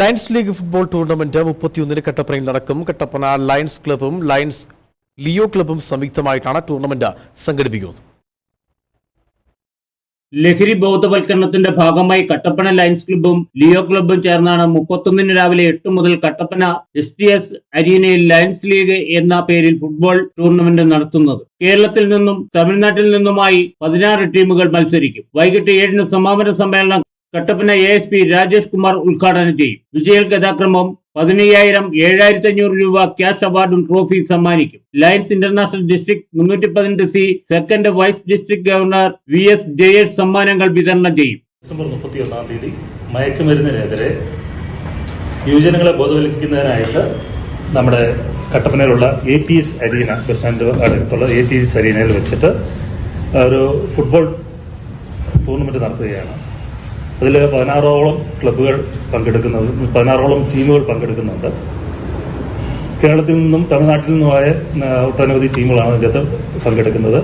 Lions league football tournament 31 കട്ടപ്പനയിൽ നടക്കും. Kattappana lions ക്ലബ്ബും ലയൺസ് ലിയോ ക്ലബ്ബും സംയുക്തമായിട്ടാണ് ടൂർണമെന്റ് സംഘടിപ്പിക്കുന്നത്. ലഹരി ബോധവൽക്കരണത്തിന്റെ ഭാഗമായി കട്ടപ്പന ലയൺസ് ക്ലബ്ബും ലിയോ ക്ലബ്ബും ചേർന്നാണ് 31 രാവിലെ 8 മുതൽ കട്ടപ്പന STS അരീനയിൽ ലയൺസ് ലീഗ് എന്ന പേരിൽ ഫുട്ബോൾ ടൂർണമെന്റ് നടത്തുന്നത്. കേരളത്തിൽ നിന്നും തമിഴ്നാട്ടിൽ നിന്നുമായി 16 ടീമുകൾ മത്സരിക്കും. വൈകിട്ട് 7-ന് സമാപന സമ്മേളനം കട്ടപ്പന ASP രാജേഷ് കുമാർ ഉദ്ഘാടനം ചെയ്യും. വിജയികൾക്ക് യഥാക്രമം 15,000, 7,500 രൂപ ക്യാഷ് അവാർഡും ട്രോഫിയും സമ്മാനിക്കും. Lions International District 318C second vice district governor VS Jayesh സമ്മാനങ്ങൾ വിതരണം ചെയ്യും. ഡിസംബർ 31-ാം തീയതി മയക്കുമരുന്നിനെതിരെ യുവജനങ്ങളെ ബോധവൽക്കരിക്കുന്നതിനായിട്ട് നമ്മുടെ കട്ടപ്പനയിലുള്ള ATS അരീന ബസ് സ്റ്റാൻഡ് അടുത്തുള്ള ATS അരീനയിൽ വെച്ചിട്ട് ഒരു ഫുട്ബോൾ ടൂർണമെന്റ് നടത്തുകയാണ്. അതിൽ 16ഓളം ക്ലബ്ബുകൾ പങ്കെടുക്കുന്നത്, 16ഓളം ടീമുകൾ പങ്കെടുക്കുന്നുണ്ട്. കേരളത്തിൽ നിന്നും തമിഴ്നാട്ടിൽ നിന്നുമായ ഒട്ടനവധി ടീമുകളാണ് ഇതിനകത്ത് പങ്കെടുക്കുന്നത്.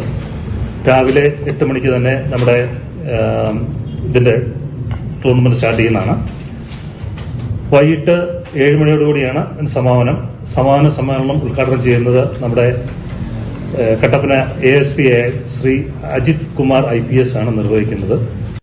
രാവിലെ 8 മണിക്ക് തന്നെ നമ്മുടെ ഇതിൻ്റെ ടൂർണമെന്റ് സ്റ്റാർട്ട് ചെയ്യുന്നതാണ്. വൈകിട്ട് 7 മണിയോടുകൂടിയാണ് സമാപന സമ്മേളനം ഉദ്ഘാടനം ചെയ്യുന്നത് നമ്മുടെ കട്ടപ്പന ASP ശ്രീ അജിത് കുമാർ IPS ആണ് നിർവഹിക്കുന്നത്.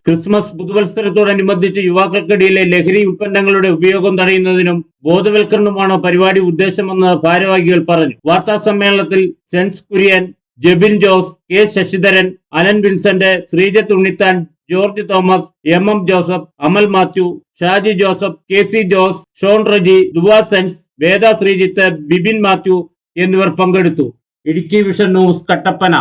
ക്രിസ്മസ് പുതുവത്സരത്തോടനുബന്ധിച്ച് യുവാക്കൾക്കിടയിലെ ലഹരി ഉൽപ്പന്നങ്ങളുടെ ഉപയോഗം തടയുന്നതിനും ബോധവൽക്കരണവുമാണ് പരിപാടി ഉദ്ദേശമെന്ന് ഭാരവാഹികൾ പറഞ്ഞു. വാർത്താ സമ്മേളനത്തിൽ Sens Kurian, Jebin Jose, K Sasidharan, Alan Vincent, Sreejath Unnithan, George Thomas, MM Joseph, Amal Mathew, Shaji Joseph, KC Jose, Shone Reji, Dua Sens, Veda Sreejith, Bibin Mathew എന്നിവർ പങ്കെടുത്തു. Idukki vision news, Kattappana.